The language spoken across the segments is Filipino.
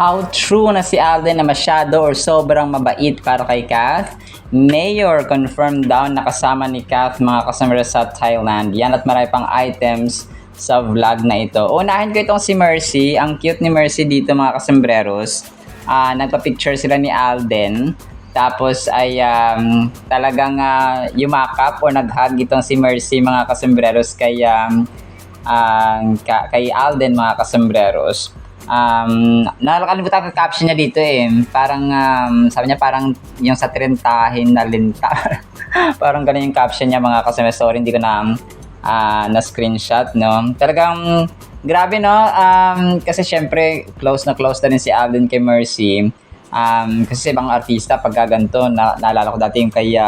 How true na si Alden na masyado or sobrang mabait para kay Kath? Mayor confirmed daw na kasama ni Kath mga kasama sa Thailand. Yan at marami pang items sa vlog na ito. Unahin ko itong si Mercy. Ang cute ni Mercy dito mga kasembreros. Nagpa-picture sila ni Alden. Tapos ay talagang yumakap o nag-hug itong si Mercy mga kasembreros kay Alden mga kasembreros. Nakakalimutan ko caption niya dito parang sabi niya parang yung sa trentahin na linta. Parang ganun yung caption niya mga kasembreros. Sorry, hindi ko na screenshot, no. Talagang grabe, no. Kasi syempre close na rin si Alden kay Mercy. Kasi sa ibang artista pagka ganito, naalala ko dati yung kay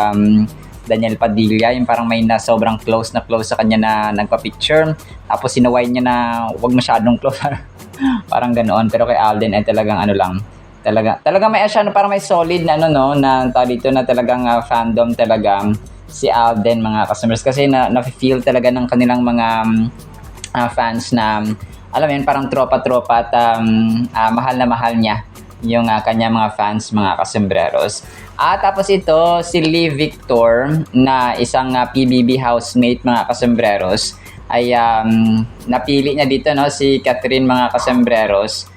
Daniel Padilla, yung parang may sobrang close sa kanya na nagpa-picture, tapos sinaway niya na wag masyadong close. Parang ganoon. Pero kay Alden ay talagang talaga may parang may solid na na dito na talagang fandom talaga si Alden mga customers, kasi na-feel talaga ng kanilang mga fans na alam mo yun, parang tropa-tropa at mahal na mahal niya yung kanya mga fans mga kasembreros. Tapos ito si Lee Victor na isang PBB housemate mga kasembreros ay napili niya dito, no, si Catherine mga kasembreros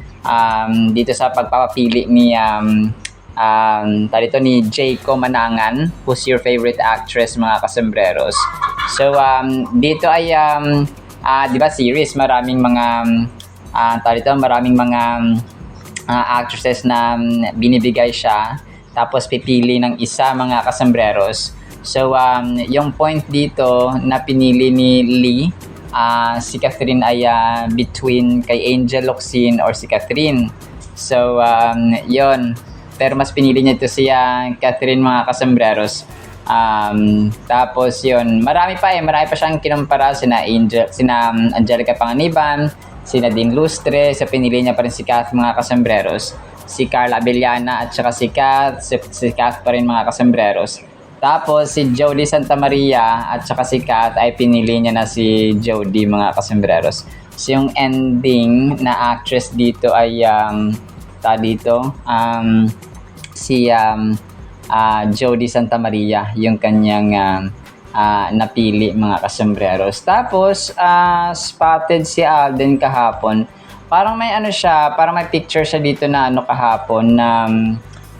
dito sa pagpapapili ni ni Jayco Manangan, who's your favorite actress mga kasembreros. So dito ay di ba series, maraming mga maraming mga actresses na binibigay siya, tapos pipili ng isa mga kasembreros. So yung point dito na pinili ni Lee, si Catherine ay between kay Angel Locsin or si Catherine. So yon, pero mas pinili niya ito si Catherine mga kasembreros. Tapos yon, marami pa siyang kinumpara, sina Angelica Panganiban, sina Dean Lustre. So pinili niya pa rin si Kath mga kasembreros, si Carla Abellana at saka si Kath pa rin mga kasembreros. Tapos si Jody Santa Maria at saka si Kath ay pinili niya na si Jody mga kasembreros. So yung ending na actress dito ay si Jody Santa Maria yung kanyang napili mga kasembreros. Tapos spotted si Alden kahapon. Parang may parang may picture siya dito na kahapon na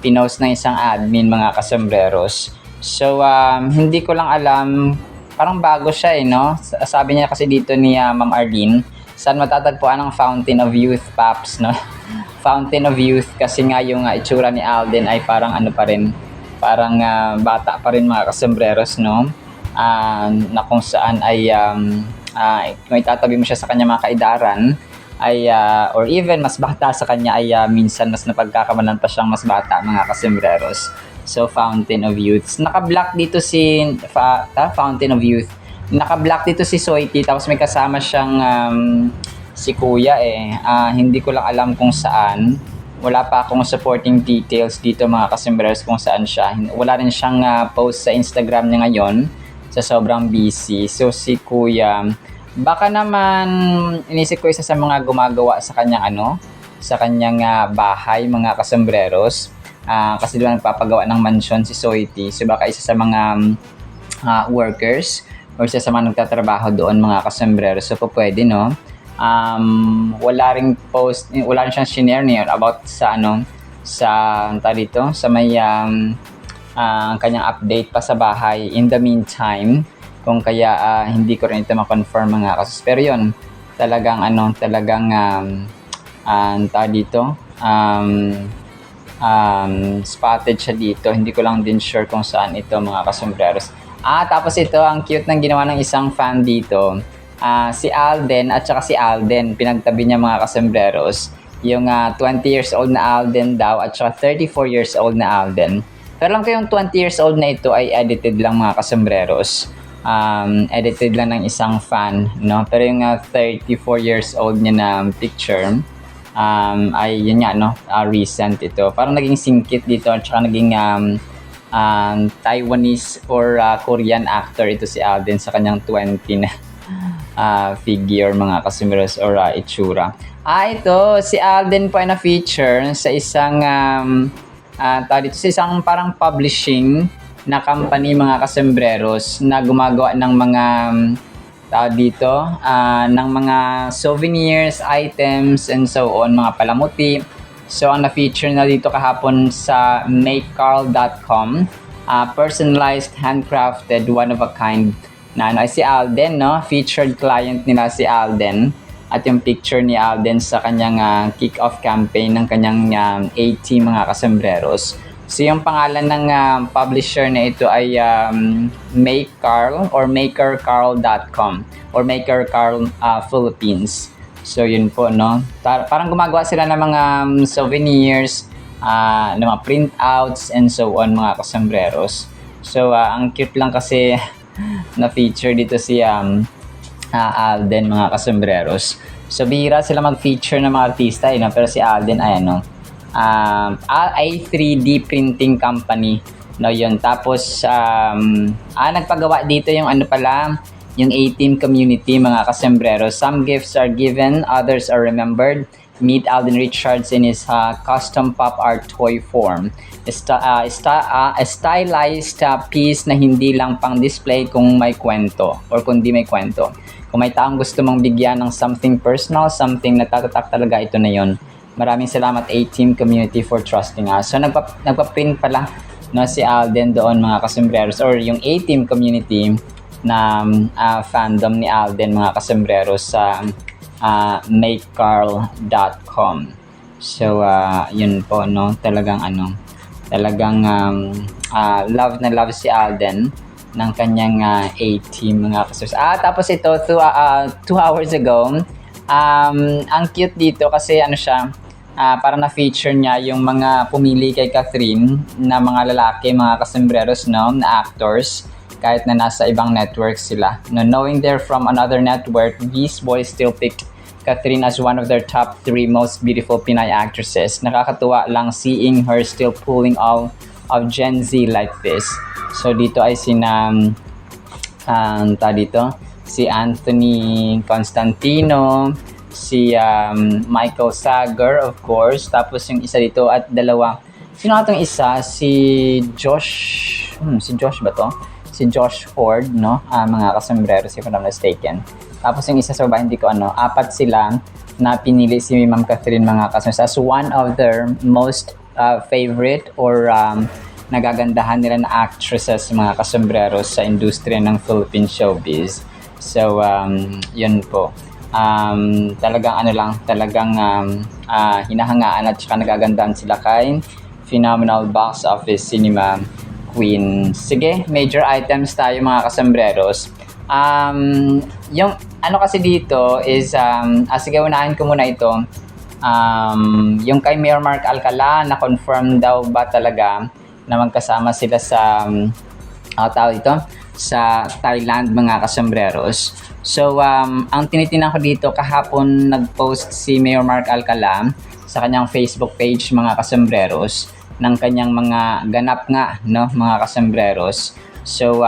pinost ng isang admin mga kasembreros. So hindi ko lang alam, parang bago siya no. Sabi niya kasi dito ni Ma'am Arlene, saan matatagpuan ang Fountain of Youth Paps, no? Fountain of Youth, kasi nga yung itsura ni Alden ay parang pa rin, parang bata pa rin mga kasembreros, no? Na kung saan ay kung itatabi mo siya sa kanya mga kaidaran ay or even mas bata sa kanya ay minsan mas napagkakamalan pa siyang mas bata mga kasembreros. So Fountain of Youth, naka-black dito si Fountain of Youth, naka-black dito si Soiti, tapos may kasama siyang si Kuya hindi ko lang alam kung saan. Wala pa akong supporting details dito mga kasembreros kung saan siya. Wala rin siyang post sa Instagram niya ngayon, sa sobrang busy. So si Kuya, baka naman inisip ko isa sa mga gumagawa sa kanyang sa kanyang bahay mga kasembreros. Kasi doon nagpapagawa ng mansion si Soiti. So baka isa sa mga workers or isa sa mga nagtatrabaho doon mga kasembreros. So pwede, no? Wala ring post, wala rin siyang shinare niya about sa sa may kanyang update pa sa bahay in the meantime, kung kaya hindi ko rin ito ma-confirm mga kasus. Pero yun, talagang spotted siya dito. Hindi ko lang din sure kung saan ito mga kasembreros. Tapos ito, ang cute ng ginawa ng isang fan dito. Si Alden at saka si Alden, pinagtabi niya mga kasembreros. Yung 20 years old na Alden daw at saka 34 years old na Alden. Pero lang yung 20 years old na ito ay edited lang mga kasembreros. Edited lang ng isang fan, no? Pero yung 34 years old niya na picture ay yun nga, no? Recent ito. Parang naging singkit dito at saka naging Taiwanese or Korean actor ito si Alden sa kanyang 20 na figure mga kasumberos or itsura. Ito, si Alden po ay na-feature sa isang tawag dito, sa isang parang publishing na company mga kasembreros na gumagawa ng mga tawag dito, ng mga souvenirs, items, and so on, mga palamuti. So, ang na-feature na dito kahapon sa makecarl.com, personalized, handcrafted, one of a kind na ay si Alden, no? Featured client nila si Alden. At yung picture ni Alden sa kanyang kick-off campaign ng kanyang A-team mga kasembreros. So yung pangalan ng publisher na ito ay MakeCarl or makercarl.com or MakerCarl Philippines. So yun po, no? Parang gumagawa sila ng mga souvenirs, ng mga printouts and so on mga kasembreros. So ang cute lang kasi na feature dito si Alden mga kasembreros. So bihira sila mag-feature ng mga artista no? Pero si Alden ay ay 3D printing company no yun. Tapos nagpagawa dito yung yung A-team community mga kasembreros. Some gifts are given, others are remembered. Meet Alden Richards in his custom pop art toy form. A stylized piece na hindi lang pang display kung may kwento or kundi may kwento. Kung may taong gusto mong bigyan ng something personal, something na tatatak talaga, ito na yon. Maraming salamat A-team community for trusting us. So nagpa-print pala no, si Alden doon mga kasembreros or yung A-team community na fandom ni Alden mga kasembreros sa makecarl.com. So yun po no, talagang love na love si Alden ng kanyang A-team mga kasembreros. Tapos ito 2 hours ago, ang cute dito kasi siya, parang na-feature niya yung mga pumili kay Catherine na mga lalaki mga kasembreros no, na actors kahit na nasa ibang network sila. No, knowing they're from another network, these boys still picked Catherine as one of their top 3 most beautiful Pinay actresses. Nakakatuwa lang seeing her still pulling all of Gen Z like this. So dito ay si Anthony Constantino, si Michael Sager of course, tapos yung isa dito at dalawa. Sino itong isa? Si Josh ba to? Si Josh Ford, no? Mga kasembreros, if I'm not mistaken. Tapos yung isa sa baba, hindi ko 4 sila na pinili si Ma'am Catherine mga kasembreros as one of their most favorite or nagagandahan nila na actresses mga kasembreros sa industriya ng Philippine showbiz. So, yun po. Talagang hinahangaan at saka nagagandahan sila kay phenomenal box office cinema queen. Sige, major items tayo mga kasembreros. Yung kasi dito is sige, unahin ko muna ito. Yung kay Mayor Mark Alcala na confirm daw ba talaga na magkasama sila sa sa Thailand mga kasembreros. So ang tinitingnan ko dito kahapon, nag-post si Mayor Mark Alcala sa kanyang Facebook page mga kasembreros ng kanyang mga ganap nga no mga kasembreros. So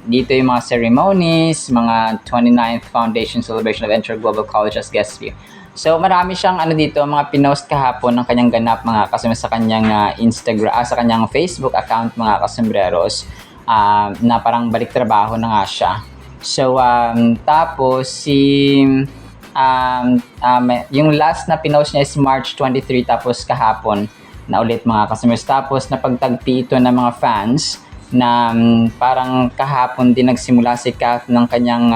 dito yung mga ceremonies, mga 29th Foundation Celebration of Enter Global College as guest view. So marami siyang dito mga pinost kahapon ng kanyang ganap mga kasembreros sa kanyang Instagram, sa kanyang Facebook account mga kasembreros, na parang balik trabaho na nga siya. So tapos yung last na pinost niya is March 23, tapos kahapon na ulit mga kasembreros. Tapos napagtagpi ito ng mga fans na parang kahapon din nagsimula si Kath ng kanyang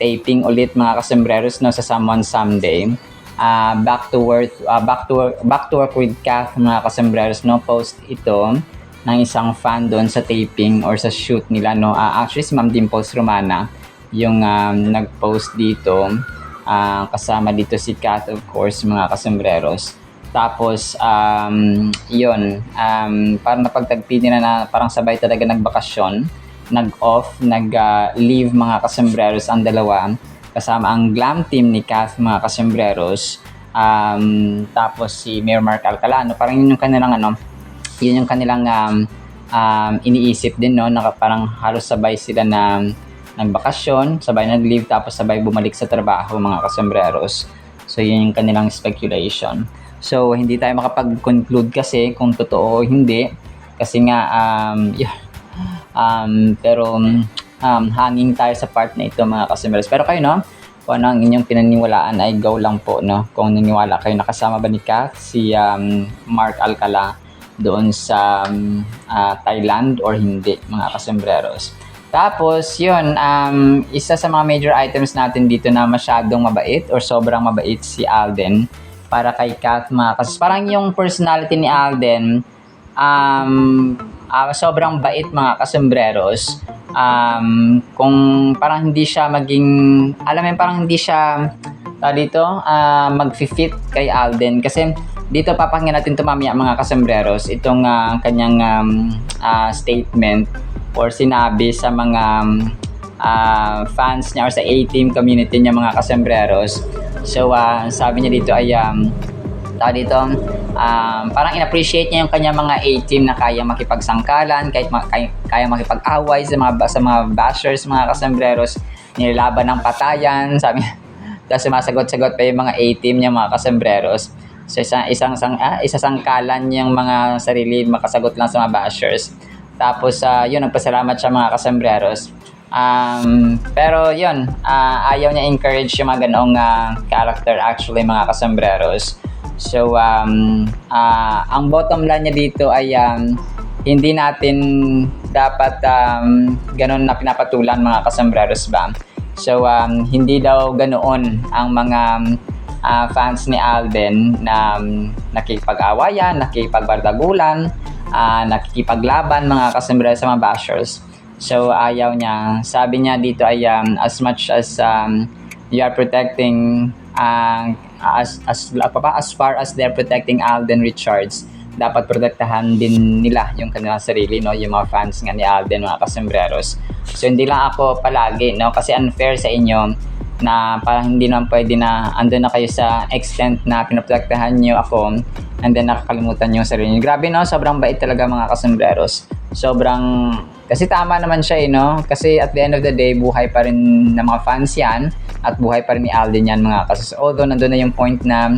taping ulit mga kasembreros no, sa Someone Someday. Back to work with Kath mga kasembreros no, post ito ng isang fan doon sa taping or sa shoot nila no. Actually si Ma'am Dimples Romana yung nag-post dito, kasama dito si Kath of course mga kasembreros. Tapos yun, parang napagtagpi nila na parang sabay talaga nagbakasyon, nag-off, nag-leave mga kasembreros ang dalawa kasama ang glam team ni Kath mga kasembreros. Tapos si Mayor Mark Alcala no, parang yun yung kanilang iniisip din no, na parang halos sabay sila na nagbakasyon, sabay nag-leave, tapos sabay bumalik sa trabaho, mga kasembreros. So, yun yung kanilang speculation. So, hindi tayo makapag-conclude kasi kung totoo o hindi. Kasi nga, yun. Pero, hanging tayo sa part na ito, mga kasembreros. Pero kayo, no? Kung ano ang inyong pinaniwalaan ay go lang po, no? Kung naniwala kayo, nakasama ba ni Kath si Mark Alcala doon sa Thailand or hindi, mga kasembreros. Tapos, yun, isa sa mga major items natin dito na masyadong mabait or sobrang mabait si Alden para kay Kath, kasi parang yung personality ni Alden, sobrang bait, mga kasembreros. Kung parang hindi siya maging, alam mo, parang hindi siya dito mag-fit kay Alden, kasi dito papakinggan natin ito mamaya, mga kasembreros, itong kanyang statement or sinabi sa mga fans niya or sa A-team community niya, mga kasembreros. So sabi niya dito ay parang in-appreciate niya yung kanya mga A-team na kaya makipagsangkalan, kaya makipag-away sa mga bashers, mga kasembreros, nilalaban ng patayan, sabi niya. Tapos sumasagot-sagot pa yung mga A-team niya, mga kasembreros. So isasangkalan niyang mga sarili, makasagot lang sa mga bashers. Tapos yun, nagpasalamat siya, mga kasembreros. Pero yun, ayaw niya encourage yung mga ganoong character actually, mga kasembreros. So ang bottom line niya dito ay hindi natin dapat ganoon na pinapatulan, mga kasembreros ba. So hindi daw ganoon ang mga fans ni Alden na nakikipag-awayan, nakikipagbardagulan, nakikipaglaban, mga kasembreros, sa mga bashers. So ayaw niya. Sabi niya dito ay as much as you are protecting as far as they're protecting Alden Richards, dapat protektahan din nila yung kanilang sarili, no, yung mga fans nga ni Alden, mga kasembreros. So hindi lang ako palagi, no, kasi unfair sa inyo na parang hindi naman pwede na andun na kayo sa extent na pinoprotektahan nyo ako and then nakakalimutan nyo yung sarili nyo. Grabe, no, sobrang bait talaga, mga kasembreros. Sobrang, kasi tama naman siya, no, kasi at the end of the day, buhay pa rin ng mga fans yan at buhay pa rin ni Alden yan, mga kasembreros. Although nandun na yung point na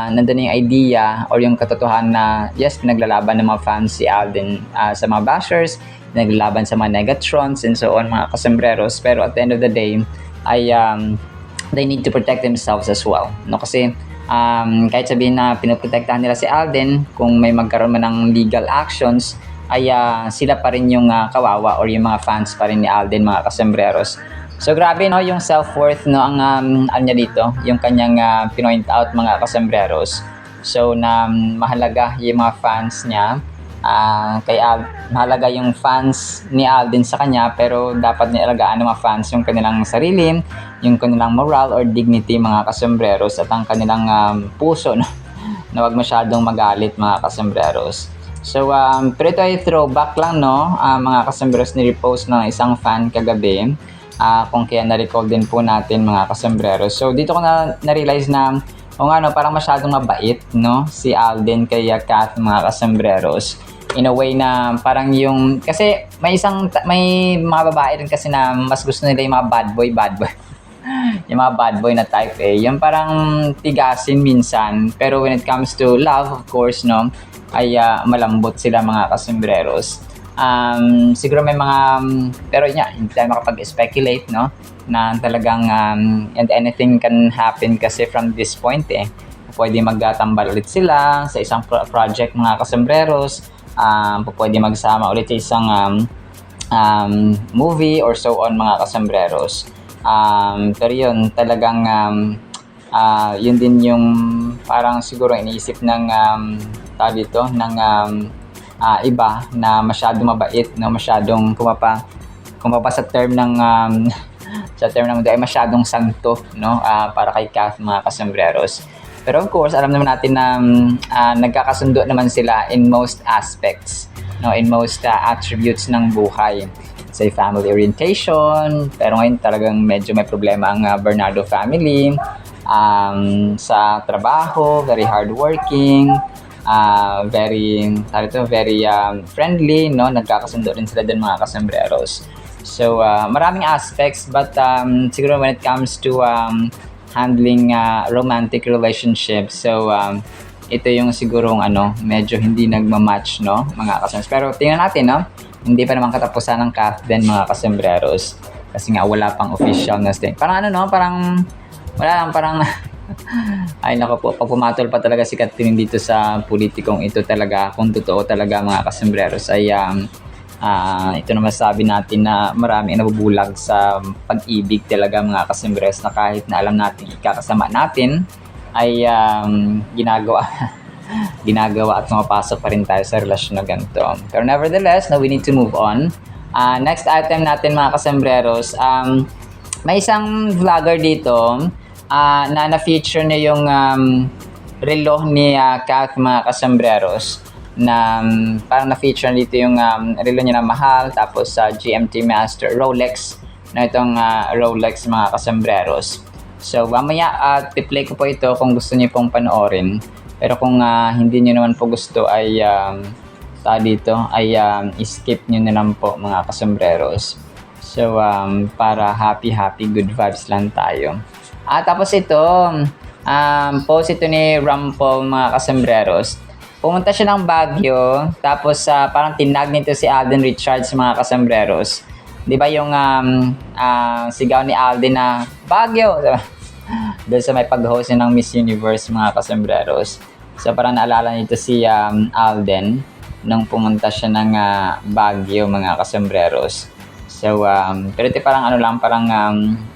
nandun na yung idea or yung katotohanan na yes, pinaglalaban ng mga fans si Alden sa mga bashers, pinaglalaban sa mga negatrons and so on, mga kasembreros. Pero at the end of the day ay they need to protect themselves as well, no, kasi kahit sabihin na pinoprotektahan nila si Alden, kung may magkaroon man ng legal actions ay sila pa rin yung kawawa or yung mga fans pa rin ni Alden, mga kasembreros. So grabe, no, yung self-worth, no, ang niya dito, yung kanyang pinoint out, mga kasembreros. So na mahalaga yung mga fans niya, mahalaga yung fans ni Alden sa kanya, pero dapat nialagaan ng mga fans yung kanilang sarili, yung kanilang moral or dignity, mga kasembreros, at ang kanilang puso, no, na wag masyadong magalit, mga kasembreros. So pero ito ay throwback lang, no, mga kasembreros, ni-repost ng isang fan kagabi, kung kaya na-recall din po natin, mga kasembreros. So dito ko na-realize na parang masyadong mabait, no, si Alden kay Kath, mga kasembreros. In a way na parang yung, kasi may mga babae rin kasi na mas gusto nila yung mga bad boy yung mga bad boy na type yung parang tigasin minsan, pero when it comes to love, of course, no, ay malambot sila, mga kasembreros. Siguro may mga, pero hindi tayo makapag-speculate, no, na talagang and anything can happen kasi from this point pwede magtambal ulit sila sa isang project, mga kasembreros. Pwede magsama ulit sa isang movie or so on, mga kasembreros. Pero yun, talagang yun din yung parang siguro iniisip ng iba na masyadong mabait, no, masyadong kumapa sa term ng ay masyadong santo, no, para kay Kath, mga kasembreros. Pero of course, alam naman natin na nagkakasundo naman sila in most aspects, no, in most attributes ng buhay. Say family orientation, pero ngayon talagang medyo may problema ang Bernardo family. Sa trabaho, very hardworking, very friendly, no, nagkakasundo rin sila din, mga kasembreros. So, maraming aspects, but siguro when it comes to handling romantic relationships, so ito yung sigurong medyo hindi nagmamatch, no, mga kasambreros. Pero tingnan natin, no, hindi pa naman katapusan ng cast din, mga kasambreros. Kasi nga wala pang official na state. Parang parang wala lang, parang ay nako po, pag pumatol pa talaga si Catherine dito sa politikong ito talaga, kung totoo talaga, mga kasambreros, ay ito na masasabi natin na marami ang nabubulag sa pag-ibig talaga, mga kasambreros, na kahit na alam natin ikakasama natin ay ginagawa at mapasok pa rin tayo sa relasyon na ganito. Pero nevertheless, now we need to move on. Next item natin, mga kasambreros, may isang vlogger dito na na-feature niya yung relo ni Kath, mga kasambreros, na parang na-feature dito yung relo niya na mahal, tapos sa GMT Master Rolex, na itong Rolex, mga kasambreros. So mamaya i-play ko po ito kung gusto niyo pong panoorin, pero kung hindi niyo naman po gusto ay skip niyo na lang po, mga kasambreros. So para happy good vibes lang tayo. Tapos ito, post ito ni Rampol, mga kasambreros. Pumunta siya ng Baguio, tapos parang tinag nito si Alden Richards, mga kasambreros. Di ba yung sigaw ni Alden na Baguio? Diba? Doon sa may pag-host ng Miss Universe, mga kasambreros. So parang naalala nito si Alden nung pumunta siya ng Baguio, mga kasambreros. So, pero ito parang parang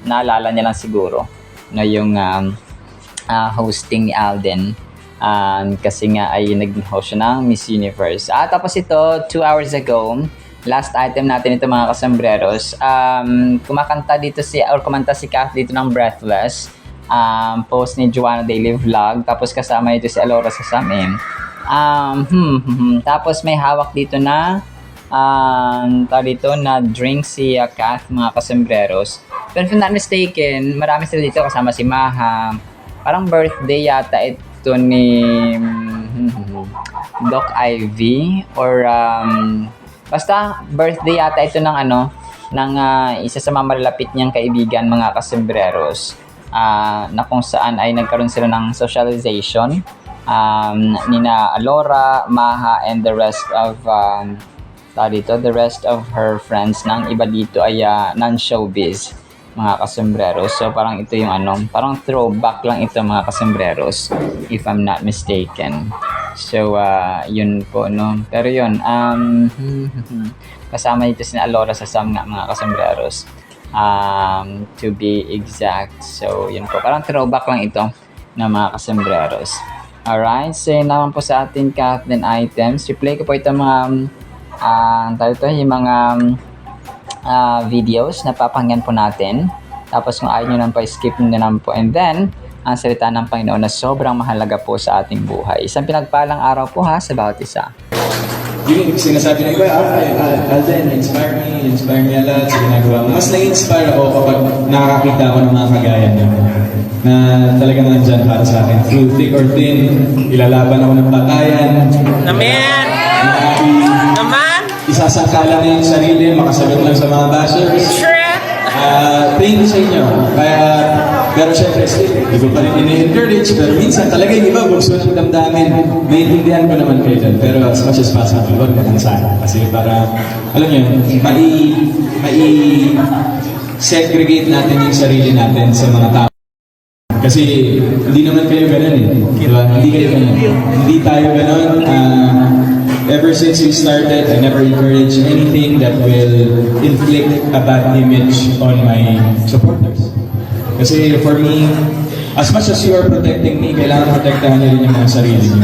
naalala niya lang siguro na yung hosting ni Alden. Kasi nga ay nag-host siya ng Miss Universe. Tapos ito, 2 hours ago, last item natin ito, mga kasambreros. Kumanta si Kath dito ng Breathless. Post ni Joanna Daily Vlog. Tapos kasama ito si Alora Sasame. Tapos may hawak dito na na drink si Kath, mga kasambreros. Pero if I'm not mistaken, marami sila dito, kasama si Maha. Parang birthday yata ito ni Doc Ivy, or basta birthday yata ito ng ng isa sa mga malalapit niyang kaibigan, mga kasambreros, na kung saan ay nagkaroon sila ng socialization, nina Alora, Maha, and the rest of the rest of her friends. Nang iba dito ay non-showbiz, mga kasambreros. So parang ito yung parang throwback lang ito, mga kasambreros, if I'm not mistaken. So yun po, no. Pero yun, kasama dito si Alora Sasam nga, mga kasambreros, to be exact. So yun po, parang throwback lang ito na, mga kasambreros. Alright, so yun naman po sa ating Kathleen items. I-play ko po ito mga yung mga videos na papakinggan po natin. Tapos kung ayaw nyo lang po, skip nyo na lang po. And then, ang salita ng Panginoon na sobrang mahalaga po sa ating buhay. Isang pinagpalang araw po sa bawat isa. Yung sinasabi na iba, Alden, inspire me a lot sa ginagawa mo. Mas na-inspire ako kapag nakakita ako ng mga kagaya niyo na talagang nandyan para sa akin. Through thick or thin, ilalaban ako ng batayan. Naman! Isasangkala na yung sarili, makasagot lang sa mga bashers. Thank you sa inyo. Pero syempre, hindi ko pa rin ini-encourage, pero minsan talaga yung iba, gusto ng damdamin. Maintindihan ko naman kayo dyan, pero as much as possible, huwag na lang sana. Kasi para, alam nyo, mai-segregate natin yung sarili natin sa mga tao. Kasi hindi naman kayo ganun diba? Hindi kayo ganun. Hindi tayo ganun. Ever since we started, I never encouraged anything that will inflict a bad image on my supporters. Kasi for me, as much as you are protecting me, kailangan protektahan niyo rin yung mga sarili niyo.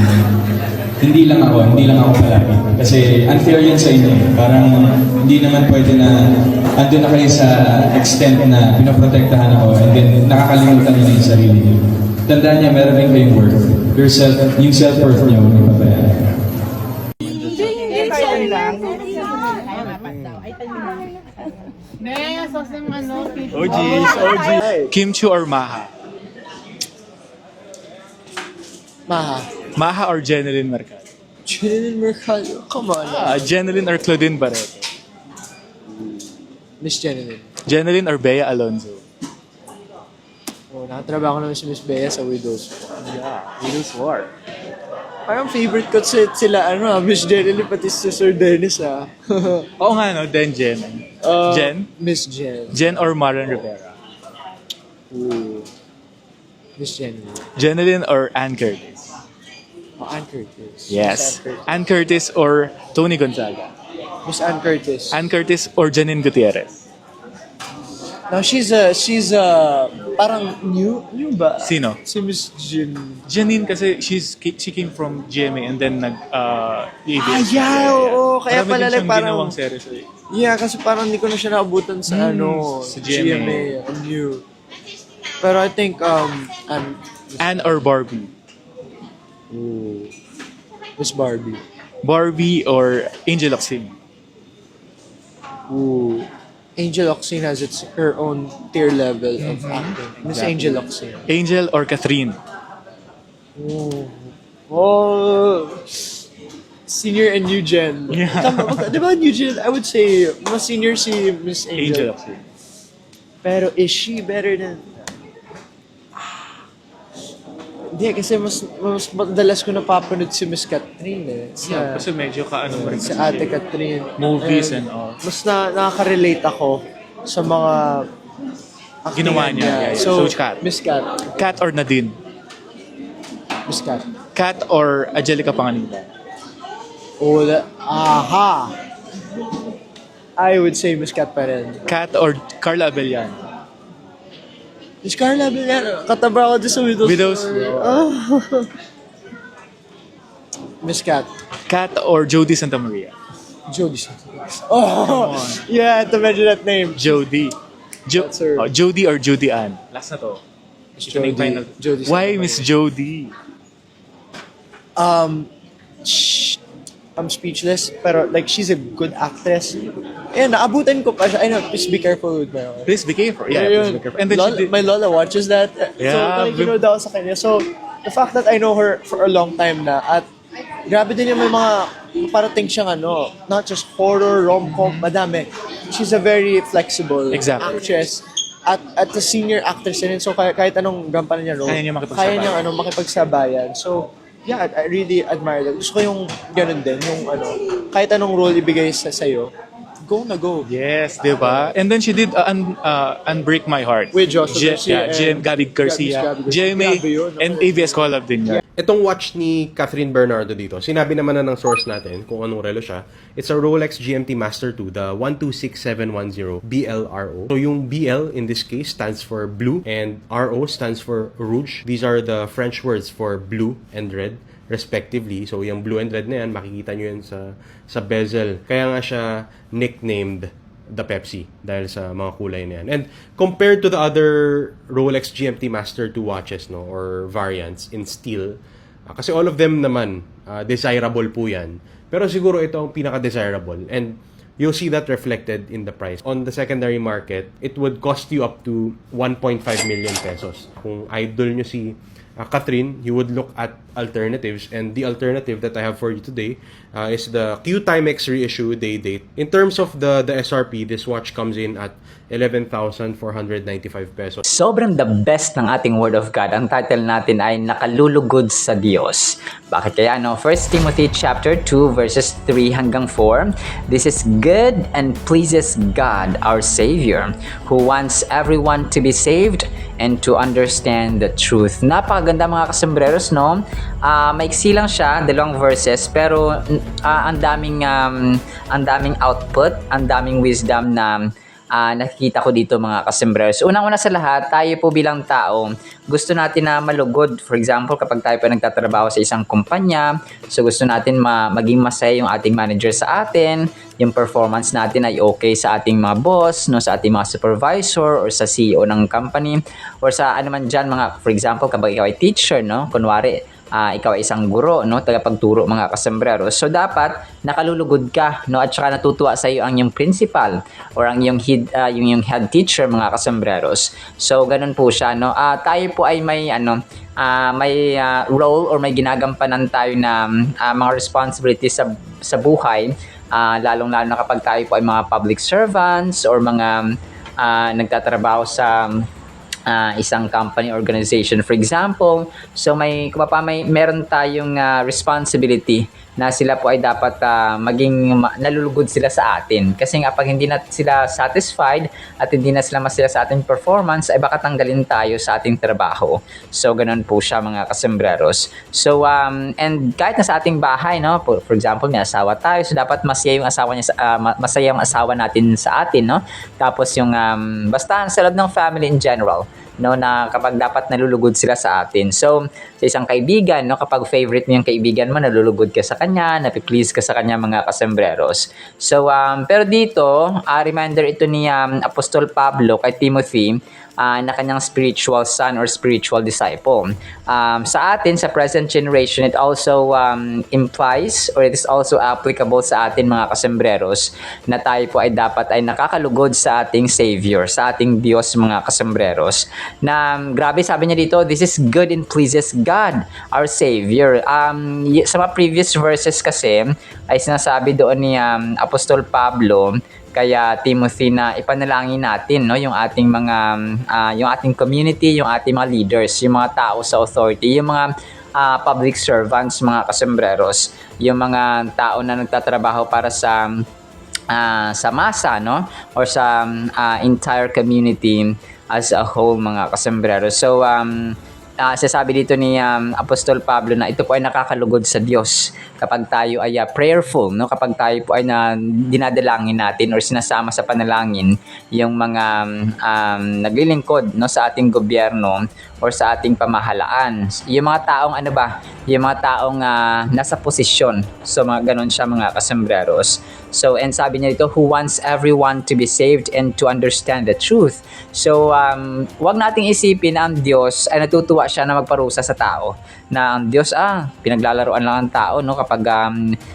Hindi lang ako palagi. Kasi unfair yun sa inyo. Parang hindi naman pwede na andun na kayo sa extent na pinoprotektahan ako and then nakakalimutan niyo yung sarili niyo. Tandaan niya, meron din kayong worth. Yung self-worth niyo, hindi pa ba yan? OG. Kim Chiu or Maha? Maha or Jeneline Mercado? Jeneline Mercado, come on. Jeneline or Claudine Barreto? Miss Jeneline. Jeneline or Bea Alonzo? Oh, nakatrabaho naman si Miss Bea sa Widows War. Yeah, Widows War. Parang favorite ko sila, Miss Jeneline, pati si Sir Dennis, Oo nga, no? Then Jen. Jen? Miss Jen. Jen or Maren Rivera? Ooh. Miss Jeneline. Jeneline or Ann Curtis? Oh, Ann Curtis. Yes. Miss Ann Curtis. Ann Curtis or Tony Gonzaga? Miss Ann Curtis. Ann Curtis or Janine Gutierrez? Now, she's parang new ba? Sino? Si Miss Jen. Janine kasi she came from GMA and then ABS. Oo. Kaya Marami pala din siyang parang... ginawang series. Yeah, kasi parang hindi ko na siya naabutan sa sa GMA. GMA. New. Pero I think, Ann or Barbie? Ooh. Miss Barbie. Barbie or Angel Locsin? Ooh. Angel Locsin has her own tier level of acting. Miss Exactly. Angel Locsin. Angel or Catherine? Ooh. Oh. Senior and new gen. Yeah. Di ba new gen? I would say, mas senior si Miss Angel Angel. Locsin. Pero is she better than... Hindi, kasi mas madalas ko napapanood si Miss Catherine Yeah, kasi medyo kaano mo rin si kasi Ate siya. Catherine. Movies and all. Mas nakaka-relate ako sa mga actingan Ginawa niya. Yeah. So, Kat. Miss Cat. Kat or Nadine? Miss Cat. Kat or Angelica Panganiban? Aha! I would say Miss Cat pa rin. Kat or Carla Abellano? Miss Carla Abellano, katabra ko din sa Widows. Miss Cat. Kat or Jody Santa Maria? Jody Santos. Oh! Yeah, I had to mention that name. Jody. That's her. Jody or Judy Ann? Last na to. Ito na yung final. Jody Why Santa Miss Jody? I'm speechless, pero like she's a good actress. Ayun, naabutan ko pa siya. I know, please be careful with my... Please be careful. Yeah, please Ayun. be careful. And then Lola, she did, my Lola watches that. Yeah, So, nakikinood ako sa kanya. So, the fact that I know her for a long time na at grabe din yung may mga parating siyang not just horror, rom-com, madami. She's a very flexible Exactly. actress. At a senior actress din. So, kahit anong gampanan niya role, Kaya niya makipagsabayan. kaya niyang makipagsabayan. So, yeah, I really admire that. Gusto ko yung ganun din, yung kahit anong role ibigay sa'yo, go na go. yes, di ba? And then she did Unbreak My Heart. With Joshua Garcia Jen, and Gabby Garcia. Gabby Garcia. GMA Grabe yun, and ABS collab din niya. Itong watch ni Catherine Bernardo dito, sinabi naman na ng source natin kung anong relo siya. It's a Rolex GMT Master 2, the 126710 BLRO. So yung BL in this case stands for blue and RO stands for rouge. These are the French words for blue and red respectively. So yung blue and red na yan, makikita nyo yan sa bezel. Kaya nga siya nicknamed the Pepsi dahil sa mga kulay na yan. And compared to the other Rolex GMT Master 2 watches or variants in steel, kasi all of them naman desirable po yan. Pero siguro ito ang pinaka-desirable and you'll see that reflected in the price. On the secondary market, it would cost you up to 1.5 million pesos. Kung idol nyo si Catherine, you would look at alternatives, and the alternative that I have for you today is the Q Timex reissue day date. In terms of the SRP, this watch comes in at 11,495 pesos. Sobrang the best ng ating Word of God. Ang title natin ay Nakalulugod sa Diyos. Bakit kaya 1 Timothy chapter 2 verses 3 hanggang 4. This is good and pleases God our Savior, who wants everyone to be saved and to understand the truth. Napakaganda mga kasembreros, no? Maiksi lang siya, 2 verses, pero ang daming output, ang daming wisdom na nakikita ko dito mga kasembreros. Unang-una sa lahat, tayo po bilang tao, gusto natin na malugod. For example, kapag tayo po nagtatrabaho sa isang kumpanya, so gusto natin maging masaya yung ating manager sa atin, yung performance natin ay okay sa ating mga boss, sa ating mga supervisor, or sa CEO ng company, or sa ano man dyan, for example, kapag ikaw ay teacher, kunwari, ikaw ay isang guro, tagapagturo mga kasembreros. So dapat nakalulugod ka, at saka natutuwa sa iyo ang iyong principal or ang iyong head teacher mga kasembreros. So ganun po siya, tayo po ay may role or may ginagampanan tayo na mga responsibilities sa buhay. lalong-lalo na kapag tayo po ay mga public servants or mga nagtatrabaho sa isang company organization, for example. So meron tayong responsibility na sila po ay dapat nalulugod sila sa atin. Kasi nga pag hindi na sila satisfied at hindi na sila masaya sa ating performance, ay baka tanggalin tayo sa ating trabaho. So ganun po siya mga kasembreros. So and kahit na sa ating bahay, no, for example, may asawa tayo, so dapat masaya yung asawa niya masaya yung asawa natin sa atin, no. Tapos yung basta sa loob ng family in general, no, na kapag dapat nalulugod sila sa atin. So, sa isang kaibigan, no, kapag favorite mo yung kaibigan mo, nalulugod ka sa kanya, napiplease ka sa kanya mga kasembreros. So, pero dito, reminder ito ni Apostol Pablo kay Timothy na kanyang spiritual son or spiritual disciple. Sa atin, sa present generation, it also implies or it is also applicable sa atin mga kasembreros na tayo po ay dapat ay nakakalugod sa ating Savior, sa ating Diyos mga kasembreros. Na grabe sabi niya dito, this is good and pleases God, our Savior. Sa mga previous verses kasi ay sinasabi doon ni Apostol Pablo kaya Timothy na ipanalangin natin, no, yung ating mga yung ating community, yung ating mga leaders, yung mga tao sa authority, yung mga public servants, mga kasembreros, yung mga tao na nagtatrabaho para sa masa, no, or sa entire community as a whole mga kasembreros. So sasabi dito ni Apostol Pablo na ito po ay nakakalugod sa Diyos kapag tayo ay prayerful, no, kapag tayo po ay dinadalangin natin or sinasama sa panalangin yung mga naglilingkod, no, sa ating gobyerno or sa ating pamahalaan, yung mga taong yung mga taong nasa posisyon. So mga ganun siya mga kasembreros. So and sabi niya dito, who wants everyone to be saved and to understand the truth. So wag nating isipin na ang Diyos ay natutuwa siya na magparusa sa tao, na ang Diyos pinaglalaroan lang ang tao, no, kapag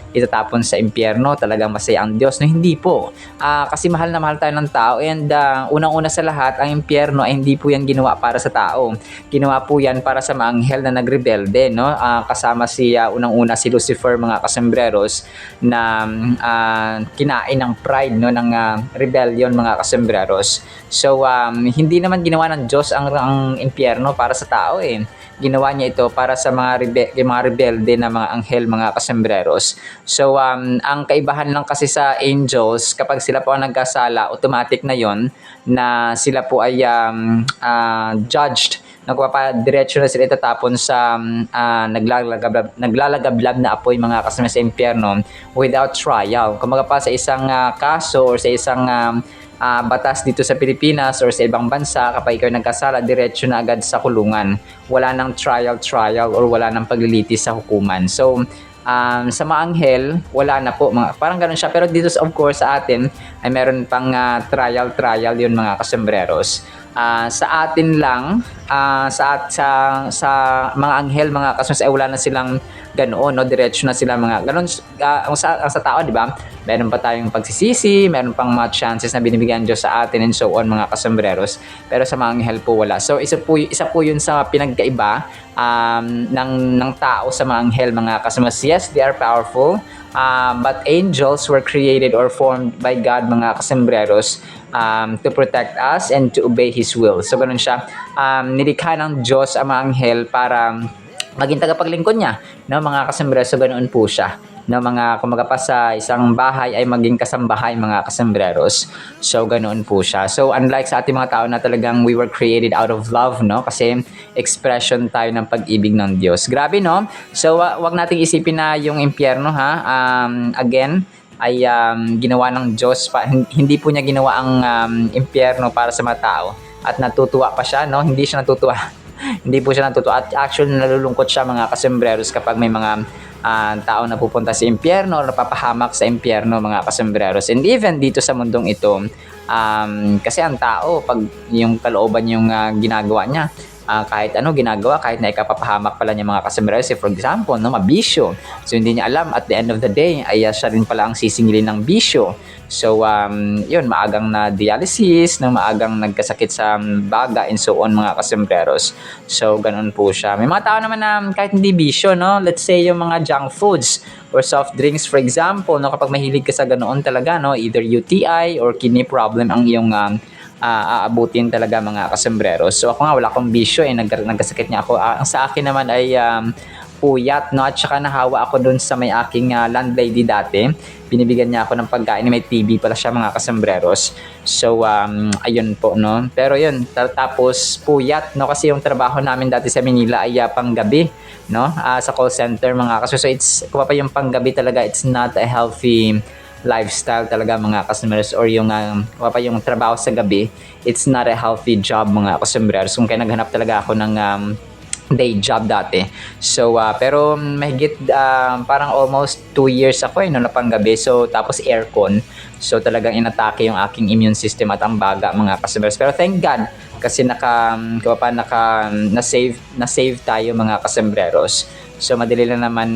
itatapon sa impyerno talagang masaya ang Diyos, no. Hindi po, kasi mahal na mahal tayo ng tao, and unang-una sa lahat, ang impyerno ay hindi po yan ginawa para sa tao, ginawa po yan para sa mga anghel na nagrebelde, no. Kasama unang-una si Lucifer mga kasembreros na kinain ng pride, no, ng rebellion mga kasembreros. So hindi naman ginawa ng Diyos ang impyerno para sa tao, ginawa niya ito para sa mga rebelde na mga anghel mga kasembreros. So ang kaibahan lang kasi sa angels, kapag sila po ang nagkasala, automatic na yon na sila po ay judged, diretso na sila itatapon sa naglalagablab na apoy mga kasama sa impyerno without trial. Kumaga pa sa isang kaso or sa isang batas dito sa Pilipinas or sa ibang bansa, kapag ikaw nagkasala, diretso na agad sa kulungan. Wala nang trial or wala nang paglilitis sa hukuman. So sa mga anghel, wala na po. Parang ganun siya. Pero dito of course sa atin ay meron pang trial yun mga kasembreros. Sa atin lang, sa mga anghel, mga kasembreros, ay wala na silang ganoon, no, diretso na sila mga ganon. Sa tao, di ba, meron pa tayong pagsisisi, meron pang mga chances na binibigyan Diyos sa atin and so on mga kasembreros, pero sa mga anghel po wala. So isa po yun sa pinagkaiba ng tao sa mga anghel mga kasembreros. Yes, they are powerful, but angels were created or formed by God mga kasembreros to protect us and to obey His will. So ganun siya, nilikha ng Diyos ang mga anghel para maging tagapaglingkod niya, no, mga kasembreros. So ganoon po siya, no, mga kumaga pa sa isang bahay ay maging kasambahay mga kasembreros. So ganoon po siya. So unlike sa ating mga tao na talagang we were created out of love, no, kasi expression tayo ng pag-ibig ng Diyos. Grabe, no. So wag nating isipin na yung impyerno again ay ginawa ng Diyos hindi po niya ginawa ang impyerno para sa mga tao at natutuwa pa siya, no. Hindi siya natutuwa. Hindi po siya natutuwa. At actually nalulungkot siya mga kasembreros kapag may mga tao na pupunta sa impyerno o napapahamak sa impyerno mga kasembreros. And even dito sa mundong ito, kasi ang tao, pag yung kalooban yung ginagawa niya, kahit ano ginagawa, kahit na ikapapahamak pala niya mga kasombrero. For example, no, mabisyo. So hindi niya alam at the end of the day ay siya rin pala ang sisingilin ng bisyo. So yun, maagang na dialysis, no, maagang nagkasakit sa baga and so on mga kasembreros. So ganun po siya. May mga tao naman na kahit hindi bisyo, no, let's say yung mga junk foods or soft drinks for example, no, kapag mahilig ka sa ganoon talaga, no, either UTI or kidney problem ang iyong aabutin talaga mga kasembreros. So ako nga wala akong bisyo nagkasakit niya ako. Ang sa akin naman ay puyat, no, at saka nahawa ako dun sa may aking landlady dati. Binibigyan niya ako ng pagkain, may TB pala siya mga kasembreros. So ayun po, no. Pero yun, tapos puyat, no, kasi yung trabaho namin dati sa Manila ay panggabi, no, sa call center mga kasembreros. So it's kung pa yung panggabi talaga, it's not a healthy lifestyle talaga mga kasembreros, or yung yung trabaho sa gabi, it's not a healthy job mga kasembreros. Kung kaya naghanap talaga ako ng day job dati. So pero mahigit parang almost 2 years ako no napanggabi. So tapos aircon. So talagang inatake yung aking immune system at ang baga mga kasembreros. Pero thank God kasi na-save tayo mga kasembreros. So madali lang naman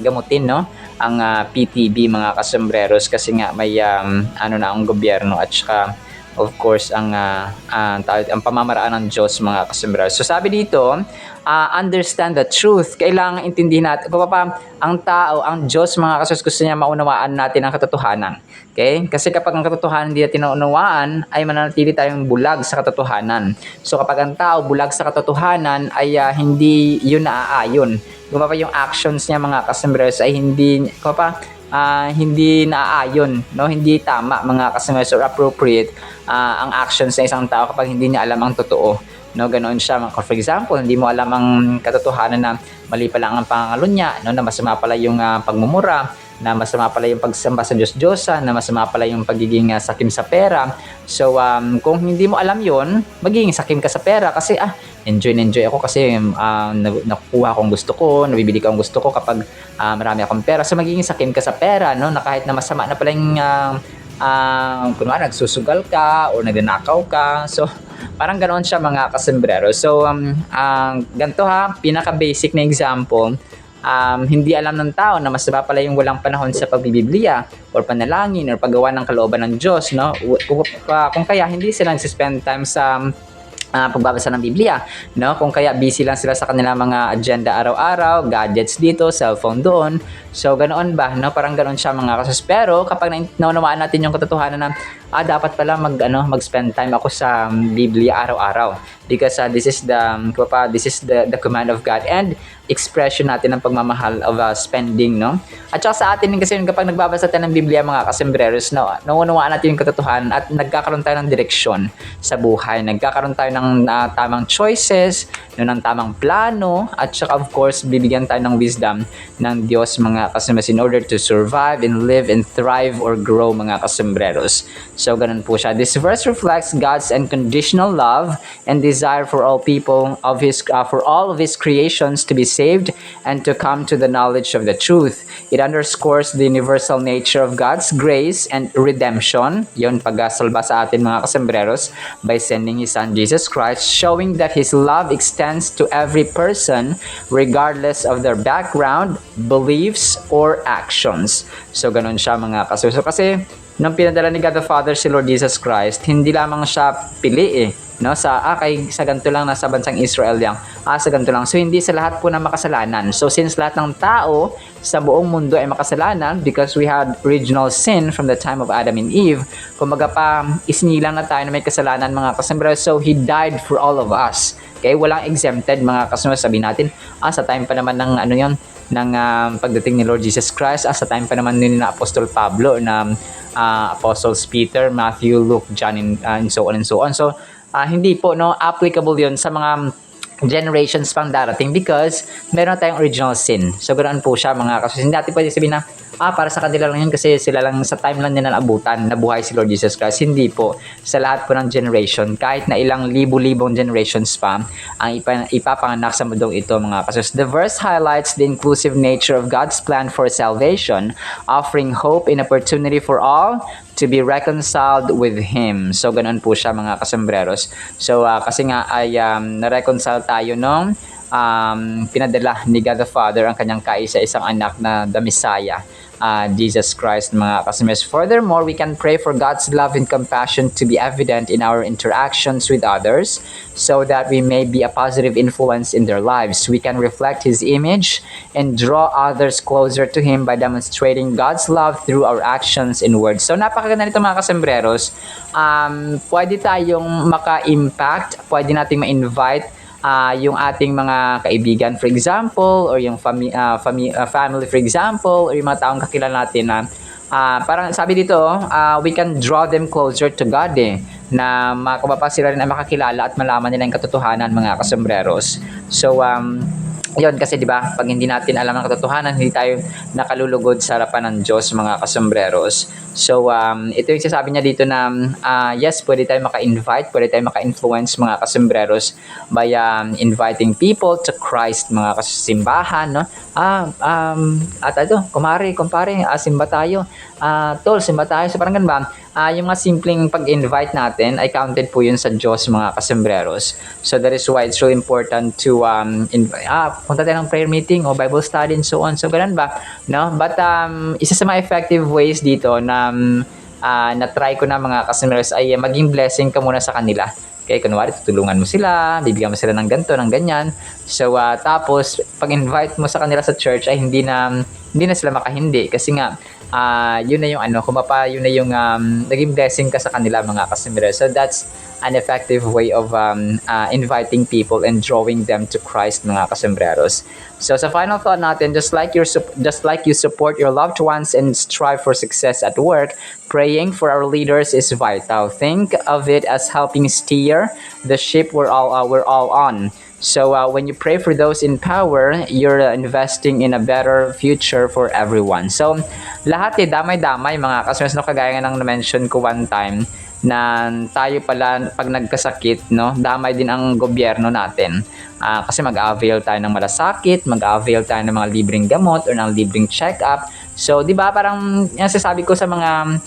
gamutin, no, ang PTB mga kasembreros kasi nga may ang gobyerno at saka of course ang pamamaraan ng Diyos mga kasembreros. So sabi dito, understand the truth. Kailangan intindihin natin kung ang tao, ang Diyos mga kasembreros, gusto niya maunawaan natin ang katotohanan. Okay? Kasi kapag ang katotohanan hindi natin naunawaan, ay mananatili tayong bulag sa katotohanan. So kapag ang tao bulag sa katotohanan ay hindi yun naaayon. Kung yung actions niya mga kasembreros ay hindi naaayon, no, hindi tama mga kasembreros or appropriate ang actions ng isang tao kapag hindi niya alam ang totoo, no, ganoon siya. For example, hindi mo alam ang katotohanan na mali pala ang pangangalo niya, no, na masama pala yung pagmumura, na masama pala yung pagsamba sa Diyos-Diyosa, na masama pala yung pagiging sakim sa pera. So kung hindi mo alam yon, magiging sakim ka sa pera kasi enjoy ako kasi nakukuha akong gusto ko, nabibili ko ang gusto ko kapag marami akong pera. So magiging sakim ka sa pera, no, na kahit na masama na pala yung kunwari nagsusugal ka o nagnanakaw ka. So parang ganoon siya mga kasembreros. So ganito pinaka basic na example. Hindi alam ng tao na masama pala yung walang panahon sa pagbibibliya or panalangin or paggawa ng kalooban ng Diyos, no? Kung kaya hindi sila nag-spend time sa pagbabasa ng Biblia, no? Kung kaya busy lang sila sa kanilang mga agenda araw-araw, gadgets dito, cellphone doon. So ganoon ba, no? Parang ganoon siya mga kasus. Pero kapag naunawaan natin yung katotohanan na dapat pala mag-spend time ako sa Biblia araw-araw because this is the command of God and expression natin ng pagmamahal of spending, no? At saka sa atin din kasi kapag nagbabasa tayo ng Biblia mga kasembreros, no, naunawaan natin yung katotohanan at nagkakaroon tayo ng direksyon sa buhay, nagkakaroon tayo ng tamang choices, no, ng tamang plano, at saka of course bibigyan tayo ng wisdom ng Diyos mga kasembreros in order to survive and live and thrive or grow mga kasembreros. So ganun po siya. This verse reflects God's unconditional love and desire for all people of for all of His creations to be saved and to come to the knowledge of the truth. It underscores the universal nature of God's grace and redemption, yun pagsalba sa atin mga kasembreros, by sending His Son Jesus Christ, showing that His love extends to every person regardless of their background, beliefs, or actions. So ganun siya mga kasembreros. Kasi nung pinadala ni God the Father si Lord Jesus Christ, hindi lamang siya pili no, sa ganito lang, nasa bansang Israel lang, sa ganito lang. So hindi sa lahat po na makasalanan. So since lahat ng tao sa buong mundo ay makasalanan because we had original sin from the time of Adam and Eve, kumbaga isinilang na tayo na may kasalanan mga kasembreros. So He died for all of us. Okay, walang exempted mga kasembreros. Sabi natin, sa time pa naman ng ng pagdating ni Lord Jesus Christ, sa time pa naman ni Apostol Pablo, na Apostles Peter, Matthew, Luke, John, and so on and so on. So hindi po applicable yon sa mga generations pang darating because meron tayong original sin. So ganoon po siya mga kasembreros. Hindi natin pwede sabihin na para sa kanila lang yun kasi sila lang sa time lang nila abutan na buhay si Lord Jesus Christ. Hindi po. Sa lahat po ng generation, kahit na ilang libu-libong generations pa ang ipapanganak sa mundong ito mga kasembreros. The verse highlights the inclusive nature of God's plan for salvation, offering hope and opportunity for all to be reconciled with Him. So, ganun po siya mga kasombreros. So, kasi nga ay na-reconcile tayo nung pinadala ni God the Father ang kanyang kaisa-isang anak na the Messiah, Jesus Christ mga kasombreros. Furthermore, we can pray for God's love and compassion to be evident in our interactions with others so that we may be a positive influence in their lives. We can reflect His image and draw others closer to Him by demonstrating God's love through our actions and words. So napakaganda nito mga kasombreros. Pwede tayong maka-impact, pwede nating ma-invite yung ating mga kaibigan for example, or yung family for example, or yung mga taong kakilala natin na parang sabi dito, we can draw them closer to God na makababa sila rin na makakilala at malaman nila yung katotohanan mga kasombreros. So, yun kasi 'di ba, pag hindi natin alam ang katotohanan, hindi tayo nakalulugod sa harapan ng Diyos mga kasombreros. So ito yung sinasabi niya dito na yes, pwede tayo maka-invite, pwede tayo maka-influence mga kasombreros by inviting people to Christ mga kasimbahan, no? At ito, kumpare, simba tayo. Tol, simba tayo. So parang ganun ba? Yung mga simpleng pag-invite natin ay counted po yun sa Diyos mga kasombreros. So that is why it's really important to punta tayo ng prayer meeting o Bible study and so on. So ganun ba? No? But isa sa mga effective ways dito na na-try ko na mga kasombreros ay maging blessing ka muna sa kanila. Okay, kunwari, tutulungan mo sila, bibigyan mo sila ng ganito, ng ganyan. So, tapos, pag-invite mo sa kanila sa church, ay hindi na sila makahindi. Kasi nga, yun na yung yun na yung naging blessing ka sa kanila mga kasombreros. So, that's an effective way of inviting people and drawing them to Christ mga kasombreros. So, sa final thought natin, just like you support your loved ones and strive for success at work, praying for our leaders is vital. Think of it as helping steer the ship we're all on. So when you pray for those in power, you're investing in a better future for everyone. So lahat damay-damay mga kasombreros, no, kagaya nga ng na-mention ko one time na tayo pala pag nagkasakit, no, damay din ang gobyerno natin. Kasi mag-avail tayo ng malasakit, mag-avail tayo ng mga libreng gamot or ng libreng check-up. So, di ba, parang yung sasabi ko sa mga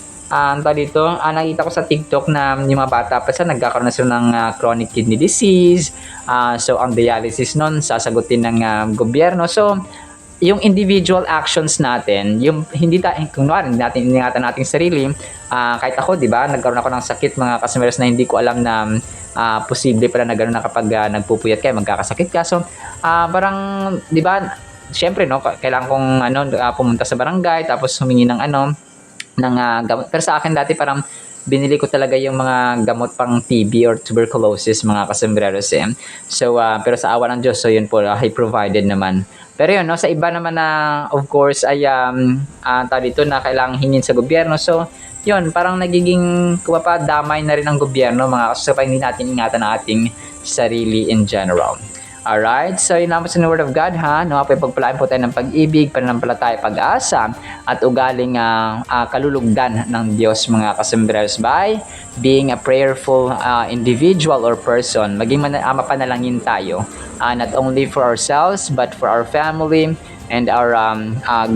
dito, nakita ko sa TikTok na yung mga bata pa sa nagkakaroon na sila ng chronic kidney disease. So, ang dialysis nun, sasagutin ng gobyerno. So, yung individual actions natin, yung hindi natin ingatan nating sarili, kahit ako, di ba, nagkaroon ako ng sakit mga kasombreros na hindi ko alam na posible pala na gano'n na kapag nagpupuyat kayo, magkakasakit ka. So, parang, di ba, syempre, no, kailangan kong pumunta sa barangay, tapos humingi ng gamot. Pero sa akin dati parang binili ko talaga yung mga gamot pang TB or tuberculosis mga kasombreros So, pero sa awa ng Diyos, so yun po, He provided naman. Pero yun, no, sa iba naman na, of course, ay dito na kailangang hingin sa gobyerno. So, yun, parang nagiging damay na rin ang gobyerno mga kasombreros, so, hindi natin ingatan ang ating sarili in general. Alright, so yun naman sa Word of God ha, no, pagpalain po tayo ng pag-ibig, pananampalataya, pag-asa, at ugaling kalulugdan ng Diyos mga kasombreros by being a prayerful individual or person. Maging mapanalangin tayo, not only for ourselves but for our family and our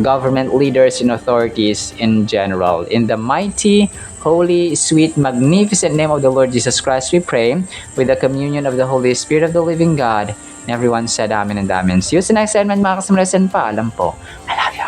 government leaders and authorities in general. In the mighty, holy, sweet, magnificent name of the Lord Jesus Christ, we pray with the communion of the Holy Spirit of the living God. And everyone said amen and amen. See you sa next segment mga kasombreros, and paalam po. I love you.